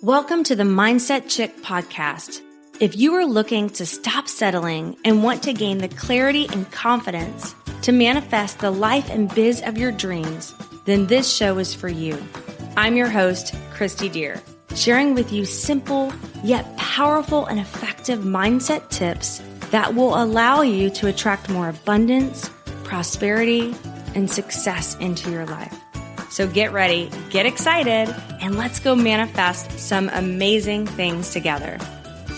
Welcome to the Mindset Chick podcast. If you are looking to stop settling and want to gain the clarity and confidence to manifest the life and biz of your dreams, then this show is for you. I'm your host, Kristi Dear, sharing with you simple yet powerful and effective mindset tips that will allow you to attract more abundance, prosperity, and success into your life. So get ready, get excited, and let's go manifest some amazing things together.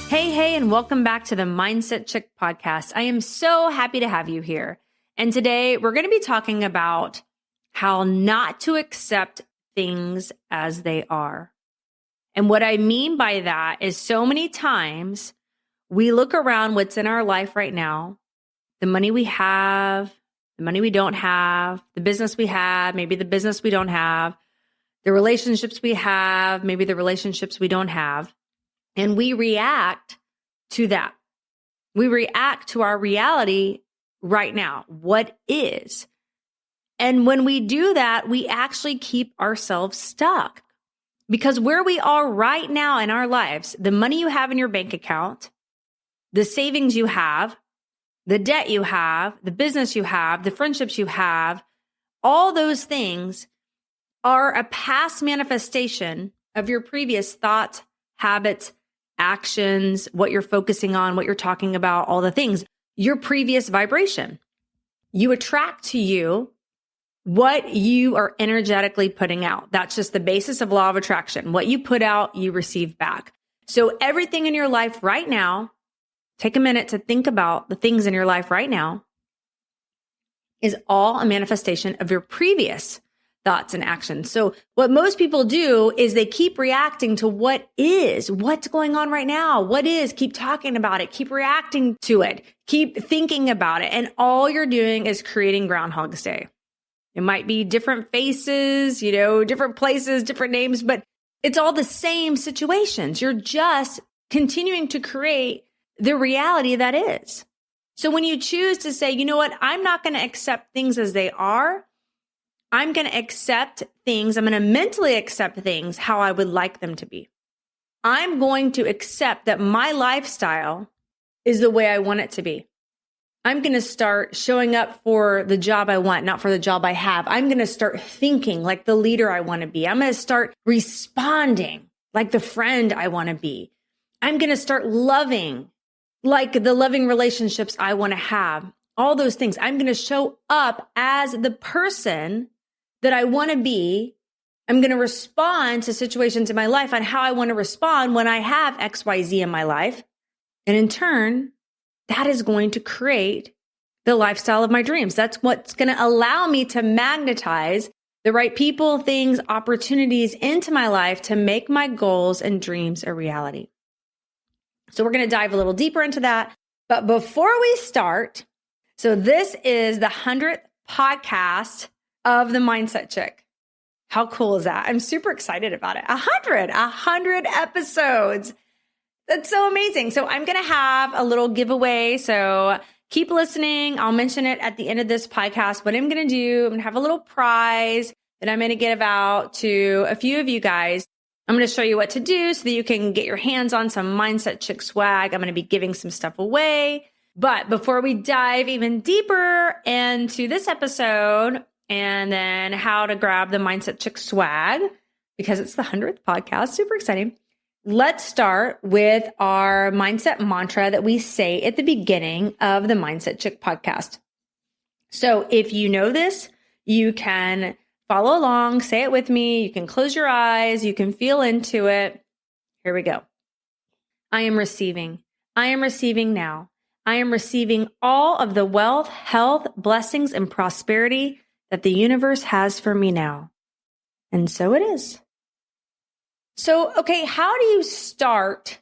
Hey, and welcome back to the Mindset Chick podcast. I am so happy to have you here. And today we're going to be talking about how not to accept things as they are. And what I mean by that is so many times we look around what's in our life right now, the money we have, the money we don't have, the business we have, maybe the business we don't have, the relationships we have, maybe the relationships we don't have. And we react to that. We react to our reality right now, what is. And when we do that, we actually keep ourselves stuck. Because where we are right now in our lives, the money you have in your bank account, the savings you have, the debt you have, the business you have, the friendships you have, all those things are a past manifestation of your previous thoughts, habits, actions, what you're focusing on, what you're talking about, all the things, your previous vibration. You attract to you what you are energetically putting out. That's just the basis of law of attraction. What you put out, you receive back. So everything in your life right now, take a minute to think about the things in your life right now, is all a manifestation of your previous thoughts and actions. So what most people do is they keep reacting to what is, what's going on right now, what is, keep talking about it, keep reacting to it, keep thinking about it. And all you're doing is creating Groundhog's Day. It might be different faces, different places, different names, but it's all the same situations. You're just continuing to create the reality that is. So when you choose to say, you know what, I'm not going to accept things as they are. I'm going to accept things. I'm going to mentally accept things how I would like them to be. I'm going to accept that my lifestyle is the way I want it to be. I'm going to start showing up for the job I want, not for the job I have. I'm going to start thinking like the leader I want to be. I'm going to start responding like the friend I want to be. I'm going to start loving like the loving relationships I want to have. All those things. I'm going to show up as the person that I want to be. I'm going to respond to situations in my life on how I want to respond when I have XYZ in my life. And in turn, that is going to create the lifestyle of my dreams. That's what's going to allow me to magnetize the right people, things, opportunities into my life to make my goals and dreams a reality. So we're going to dive a little deeper into that. But before we start, so this is the 100th podcast of the Mindset Chick. How cool is that? I'm super excited about it. 100 episodes. That's so amazing. So I'm going to have a little giveaway. So keep listening. I'll mention it at the end of this podcast. What I'm going to do, I'm going to have a little prize that I'm going to give out to a few of you guys. I'm going to show you what to do so that you can get your hands on some Mindset Chick swag. I'm going to be giving some stuff away. But before we dive even deeper into this episode and then how to grab the Mindset Chick swag, because it's the 100th podcast, super exciting. Let's start with our mindset mantra that we say at the beginning of the Mindset Chick podcast. So if you know this, you can follow along, say it with me. You can close your eyes. You can feel into it. Here we go. I am receiving. I am receiving now. I am receiving all of the wealth, health, blessings, and prosperity that the universe has for me now. And so it is. So, okay, how do you start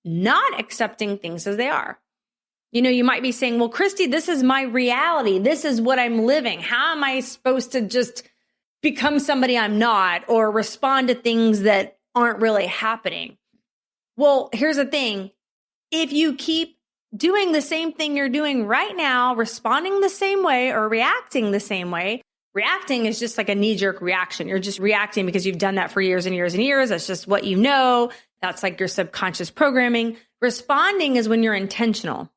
not accepting things as they are? You might be saying, well, Kristi, this is my reality. This is what I'm living. How am I supposed to just become somebody I'm not or respond to things that aren't really happening? Well, here's the thing. If you keep doing the same thing you're doing right now, responding the same way or reacting the same way, Reacting is just like a knee-jerk reaction. You're just reacting because you've done that for years and years and years. That's just what you know. That's like your subconscious programming. Responding is when you're intentional.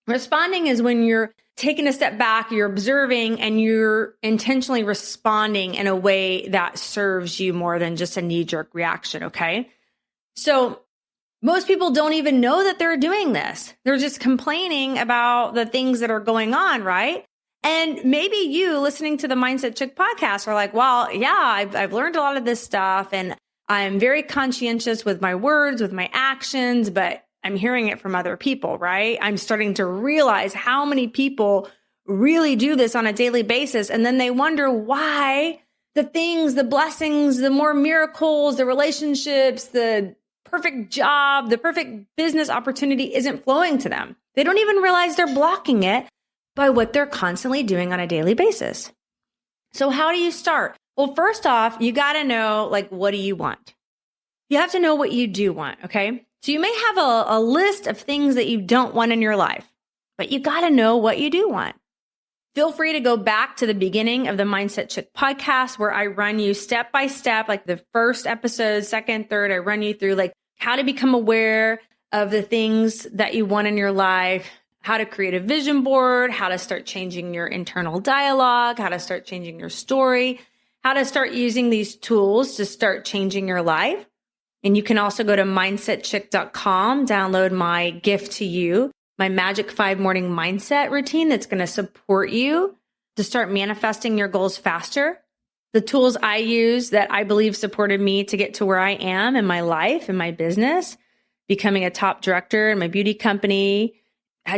Responding is when you're taking a step back, you're observing, and you're intentionally responding in a way that serves you more than just a knee-jerk reaction, okay? So most people don't even know that they're doing this. They're just complaining about the things that are going on, right? And maybe you listening to the Mindset Chick podcast are like, well, yeah, I've learned a lot of this stuff and I'm very conscientious with my words, with my actions, but I'm hearing it from other people, right? I'm starting to realize how many people really do this on a daily basis. And then they wonder why the things, the blessings, the more miracles, the relationships, the perfect job, the perfect business opportunity isn't flowing to them. They don't even realize they're blocking it by what they're constantly doing on a daily basis. So how do you start? Well, first off, you got to know, like, what do you want? You have to know what you do want, okay? So you may have a list of things that you don't want in your life, but you got to know what you do want. Feel free to go back to the beginning of the Mindset Chick podcast where I run you step by step, like the first episode, second, third, I run you through like how to become aware of the things that you want in your life, how to create a vision board, how to start changing your internal dialogue, how to start changing your story, how to start using these tools to start changing your life. And you can also go to mindsetchick.com, download my gift to you, my Magic 5 Morning Mindset routine that's going to support you to start manifesting your goals faster. The tools I use that I believe supported me to get to where I am in my life, in my business, becoming a top director in my beauty company,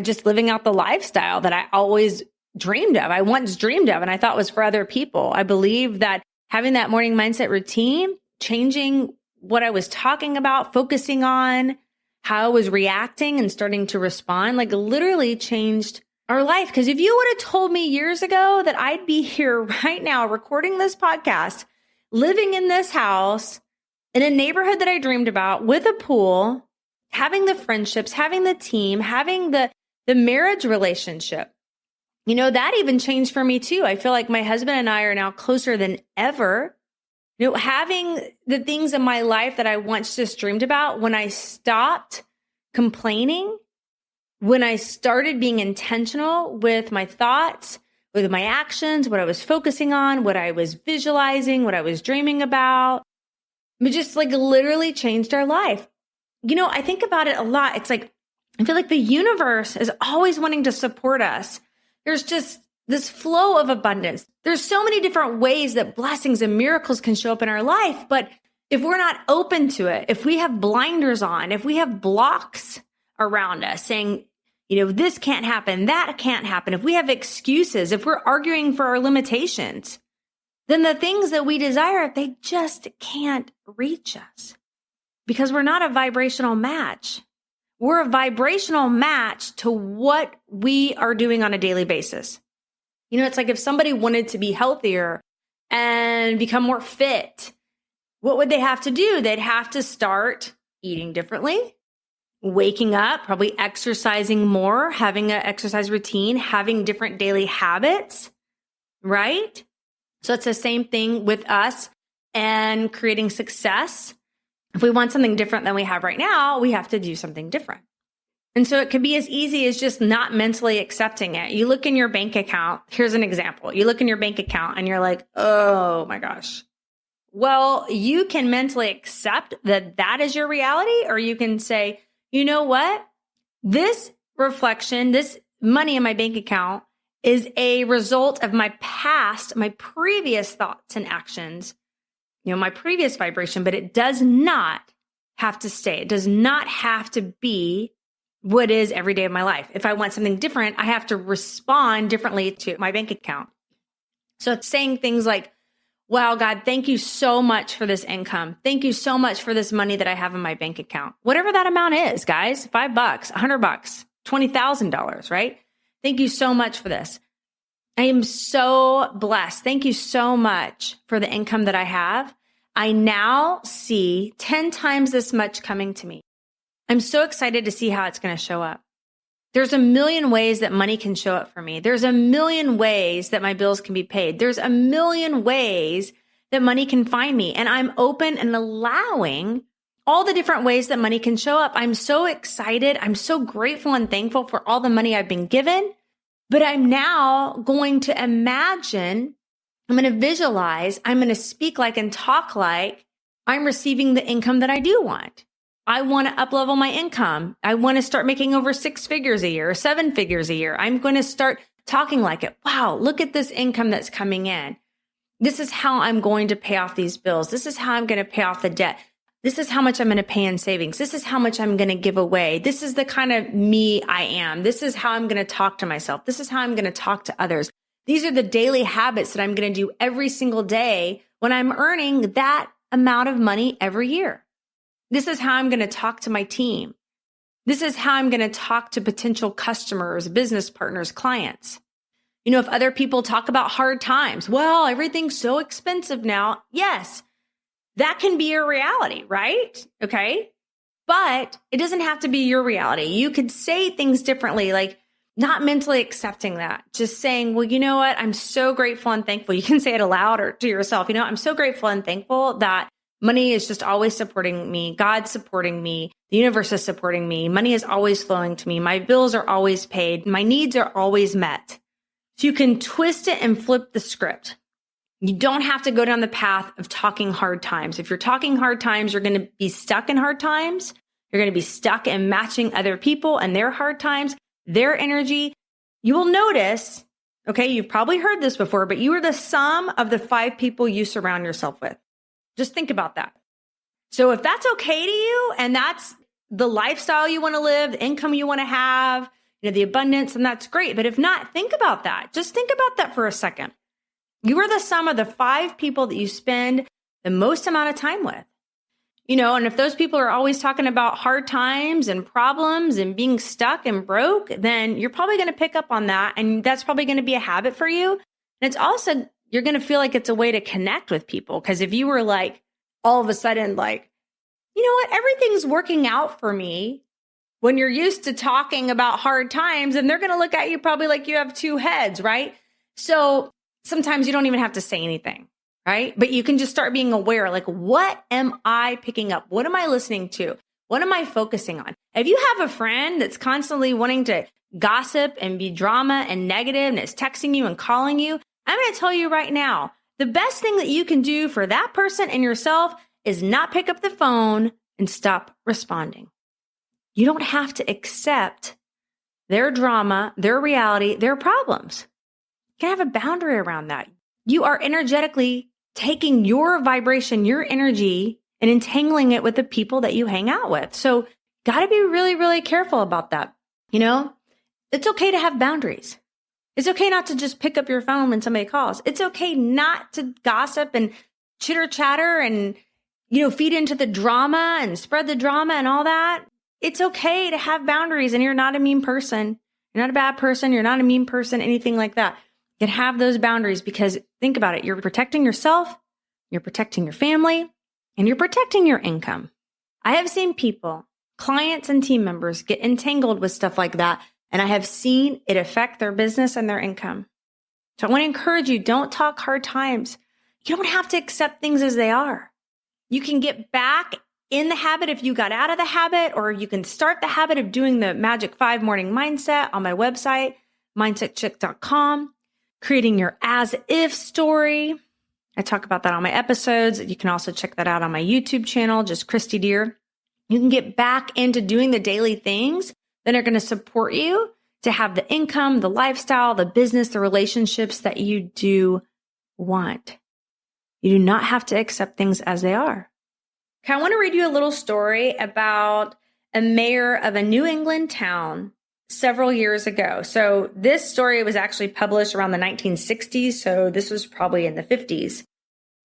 just living out the lifestyle that I always dreamed of. I once dreamed of, and I thought was for other people. I believe that having that morning mindset routine, changing what I was talking about, focusing on how I was reacting and starting to respond, like literally changed our life. Because if you would have told me years ago that I'd be here right now recording this podcast, living in this house, in a neighborhood that I dreamed about, with a pool, having the friendships, having the team, having the marriage relationship, you know, that even changed for me too. I feel like my husband and I are now closer than ever. You know, having the things in my life that I once just dreamed about, when I stopped complaining, when I started being intentional with my thoughts, with my actions, what I was focusing on, what I was visualizing, what I was dreaming about, it just like literally changed our life. You know, I think about it a lot. It's like, I feel like the universe is always wanting to support us. There's just this flow of abundance. There's so many different ways that blessings and miracles can show up in our life. But if we're not open to it, if we have blinders on, if we have blocks around us saying, you know, this can't happen, that can't happen, if we have excuses, if we're arguing for our limitations, then the things that we desire, they just can't reach us because we're not a vibrational match. We're a vibrational match to what we are doing on a daily basis. You know, it's like if somebody wanted to be healthier and become more fit, what would they have to do? They'd have to start eating differently, waking up, probably exercising more, having an exercise routine, having different daily habits, right? So it's the same thing with us and creating success. If we want something different than we have right now, we have to do something different. And so it could be as easy as just not mentally accepting it. You look in your bank account. Here's an example. You look in your bank account and you're like, oh my gosh. Well, you can mentally accept that that is your reality, or you can say, you know what? This reflection, this money in my bank account is a result of my past, my previous thoughts and actions, you know, my previous vibration, but it does not have to stay. It does not have to be what is every day of my life. If I want something different, I have to respond differently to my bank account. So it's saying things like, wow, God, thank you so much for this income. Thank you so much for this money that I have in my bank account. Whatever that amount is, guys, $5, $100, $20,000, right? Thank you so much for this. I am so blessed. Thank you so much for the income that I have. I now see 10 times this much coming to me. I'm so excited to see how it's going to show up. There's a million ways that money can show up for me. There's a million ways that my bills can be paid. There's a million ways that money can find me. And I'm open and allowing all the different ways that money can show up. I'm so excited. I'm so grateful and thankful for all the money I've been given. But I'm now going to imagine, I'm going to visualize, I'm going to speak like and talk like I'm receiving the income that I do want. I want to up-level my income. I want to start making over 6 figures a year or 7 figures a year. I'm going to start talking like it. Wow, look at this income that's coming in. This is how I'm going to pay off these bills. This is how I'm going to pay off the debt. This is how much I'm going to pay in savings. This is how much I'm going to give away. This is the kind of me I am. This is how I'm going to talk to myself. This is how I'm going to talk to others. These are the daily habits that I'm going to do every single day when I'm earning that amount of money every year. This is how I'm going to talk to my team. This is how I'm going to talk to potential customers, business partners, clients. You know, if other people talk about hard times, well, everything's so expensive now. Yes, that can be your reality, right? Okay. But it doesn't have to be your reality. You could say things differently, like not mentally accepting that, just saying, well, you know what? I'm so grateful and thankful. You can say it aloud or to yourself. You know, I'm so grateful and thankful that money is just always supporting me. God's supporting me. The universe is supporting me. Money is always flowing to me. My bills are always paid. My needs are always met. So you can twist it and flip the script. You don't have to go down the path of talking hard times. If you're talking hard times, you're going to be stuck in hard times. You're going to be stuck in matching other people and their hard times, their energy. You will notice, okay, you've probably heard this before, but you are the sum of the 5 people you surround yourself with. Just think about that. So if that's okay to you and that's the lifestyle you want to live, the income you want to have, you know, the abundance, and that's great. But if not, think about that. Just think about that for a second. You are the sum of the 5 people that you spend the most amount of time with. You know, and if those people are always talking about hard times and problems and being stuck and broke, then you're probably going to pick up on that. And that's probably going to be a habit for you. And it's also, you're going to feel like it's a way to connect with people. Because if you were like, all of a sudden, like, you know what, everything's working out for me, when you're used to talking about hard times, and they're going to look at you probably like you have 2 heads, right? So sometimes you don't even have to say anything, right? But you can just start being aware, like, what am I picking up? What am I listening to? What am I focusing on? If you have a friend that's constantly wanting to gossip and be drama and negative and is texting you and calling you, I'm going to tell you right now, the best thing that you can do for that person and yourself is not pick up the phone and stop responding. You don't have to accept their drama, their reality, their problems. You can have a boundary around that. You are energetically taking your vibration, your energy, and entangling it with the people that you hang out with. So got to be really, really careful about that. You know, it's okay to have boundaries. It's okay not to just pick up your phone when somebody calls. It's okay not to gossip and chitter chatter and, you know, feed into the drama and spread the drama and all that. It's okay to have boundaries, and you're not a mean person. You're not a bad person. You're not a mean person, anything like that. You can have those boundaries because think about it. You're protecting yourself, you're protecting your family, and you're protecting your income. I have seen people, clients and team members get entangled with stuff like that. And I have seen it affect their business and their income. So I want to encourage you, don't talk hard times. You don't have to accept things as they are. You can get back in the habit if you got out of the habit, or you can start the habit of doing the Magic 5 morning mindset on my website, mindsetchick.com, creating your as if story. I talk about that on my episodes. You can also check that out on my YouTube channel, just Kristi Dear. You can get back into doing the daily things that are going to support you to have the income, the lifestyle, the business, the relationships that you do want. You do not have to accept things as they are. Okay, I want to read you a little story about a mayor of a New England town several years ago. So this story was actually published around the 1960s, so this was probably in the 50s.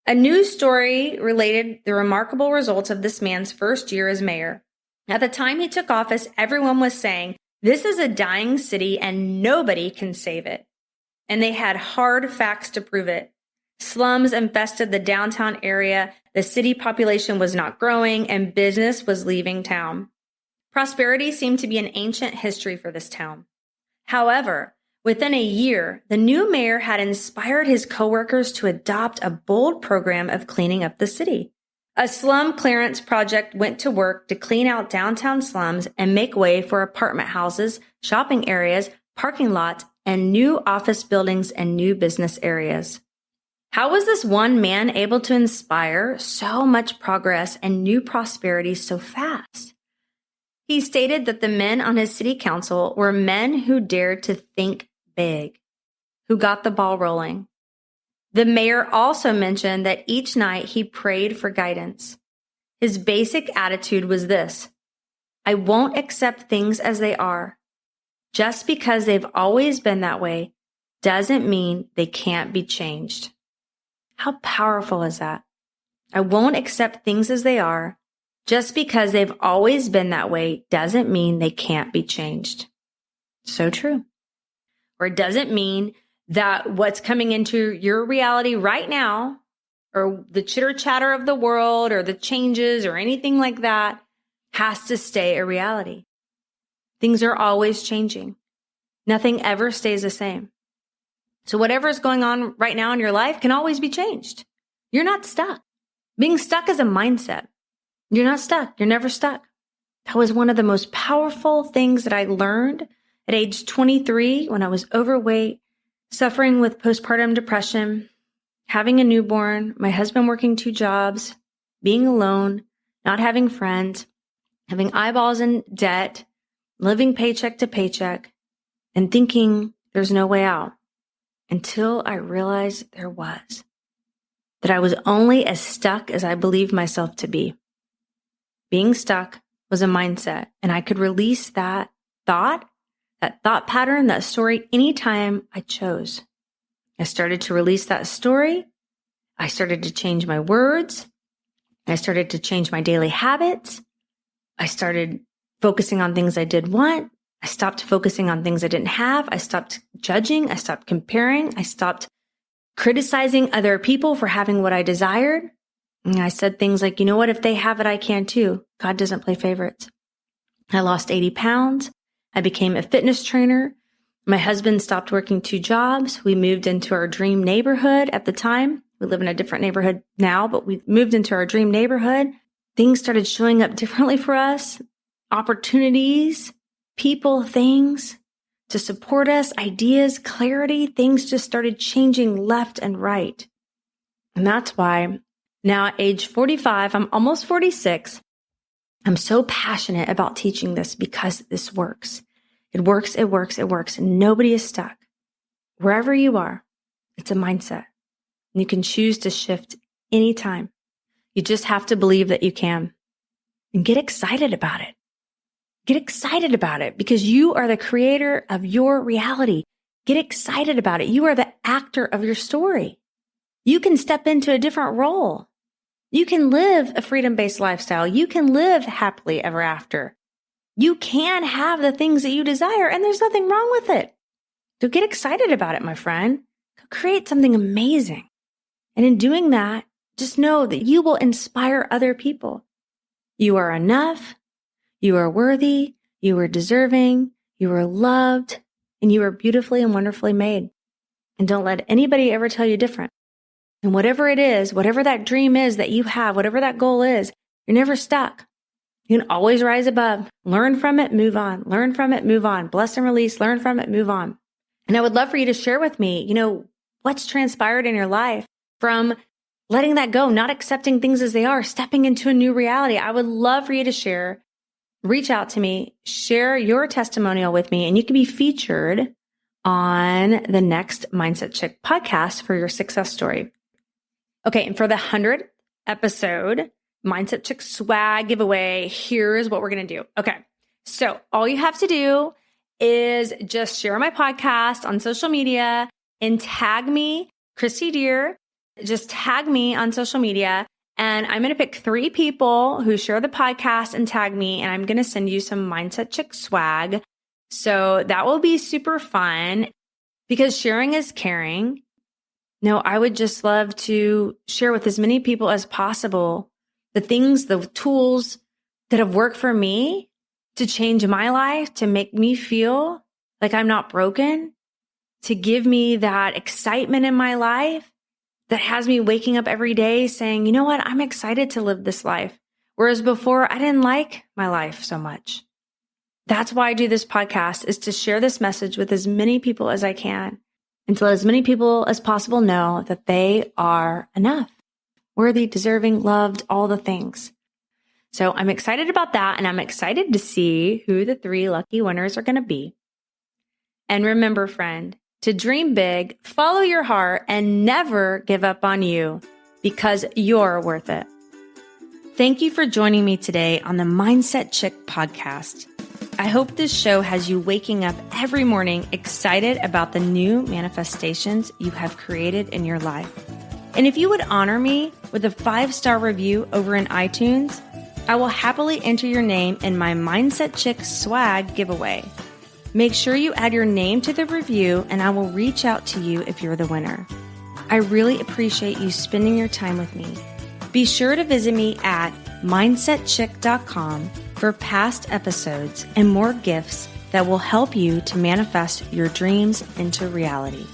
A news story related the remarkable results of this man's first year as mayor. At the time he took office, everyone was saying, this is a dying city and nobody can save it. And they had hard facts to prove it. Slums infested the downtown area, the city population was not growing, and business was leaving town. Prosperity seemed to be an ancient history for this town. However, within a year, the new mayor had inspired his coworkers to adopt a bold program of cleaning up the city. A slum clearance project went to work to clean out downtown slums and make way for apartment houses, shopping areas, parking lots, and new office buildings and new business areas. How was this one man able to inspire so much progress and new prosperity so fast? He stated that the men on his city council were men who dared to think big, who got the ball rolling. The mayor also mentioned that each night he prayed for guidance. His basic attitude was this: I won't accept things as they are. Just because they've always been that way doesn't mean they can't be changed. How powerful is that? I won't accept things as they are. Just because they've always been that way doesn't mean they can't be changed. So true. Or it doesn't mean that what's coming into your reality right now, or the chitter chatter of the world, or the changes, or anything like that, has to stay a reality. Things are always changing. Nothing ever stays the same. So whatever is going on right now in your life can always be changed. You're not stuck. Being stuck is a mindset. You're not stuck. You're never stuck. That was one of the most powerful things that I learned at age 23 when I was overweight, suffering with postpartum depression, having a newborn, my husband working 2 jobs, being alone, not having friends, having eyeballs in debt, living paycheck to paycheck, and thinking there's no way out, until I realized there was. That I was only as stuck as I believed myself to be. Being stuck was a mindset, and I could release that thought pattern, that story, anytime I chose. I started to release that story. I started to change my words. I started to change my daily habits. I started focusing on things I did want. I stopped focusing on things I didn't have. I stopped judging. I stopped comparing. I stopped criticizing other people for having what I desired. And I said things like, you know what? If they have it, I can too. God doesn't play favorites. I lost 80 pounds. I became a fitness trainer. My husband stopped working 2 jobs. We moved into our dream neighborhood at the time. We live in a different neighborhood now, but we moved into our dream neighborhood. Things started showing up differently for us. Opportunities, people, things to support us, ideas, clarity. Things just started changing left and right. And that's why now at age 45, I'm almost 46. I'm so passionate about teaching this because this works. It works, it works, it works. And nobody is stuck. Wherever you are, it's a mindset. And you can choose to shift anytime. You just have to believe that you can. And get excited about it. Get excited about it because you are the creator of your reality. Get excited about it. You are the actor of your story. You can step into a different role. You can live a freedom-based lifestyle. You can live happily ever after. You can have the things that you desire, and there's nothing wrong with it. So get excited about it, my friend. Create something amazing. And in doing that, just know that you will inspire other people. You are enough. You are worthy. You are deserving. You are loved. And you are beautifully and wonderfully made. And don't let anybody ever tell you different. And whatever it is, whatever that dream is that you have, whatever that goal is, you're never stuck. You can always rise above, learn from it, move on, learn from it, move on, bless and release, learn from it, move on. And I would love for you to share with me, what's transpired in your life from letting that go, not accepting things as they are, stepping into a new reality. I would love for you to share, reach out to me, share your testimonial with me, and you can be featured on the next Mindset Chick podcast for your success story. Okay, and for the 100th episode, Mindset Chick swag giveaway, here's what we're going to do. Okay, so all you have to do is just share my podcast on social media and tag me, Kristi Dear. Just tag me on social media, and I'm going to pick 3 people who share the podcast and tag me, and I'm going to send you some Mindset Chick swag. So that will be super fun because sharing is caring. No, I would just love to share with as many people as possible the things, the tools that have worked for me to change my life, to make me feel like I'm not broken, to give me that excitement in my life that has me waking up every day saying, you know what, I'm excited to live this life. Whereas before, I didn't like my life so much. That's why I do this podcast, is to share this message with as many people as I can and to let as many people as possible know that they are enough, worthy, deserving, loved, all the things. So I'm excited about that, and I'm excited to see who the 3 lucky winners are going to be. And remember, friend, to dream big, follow your heart, and never give up on you, because you're worth it. Thank you for joining me today on the Mindset Chick podcast. I hope this show has you waking up every morning excited about the new manifestations you have created in your life. And if you would honor me with a 5-star review over in iTunes, I will happily enter your name in my Mindset Chick swag giveaway. Make sure you add your name to the review, and I will reach out to you if you're the winner. I really appreciate you spending your time with me. Be sure to visit me at mindsetchick.com for past episodes and more gifts that will help you to manifest your dreams into reality.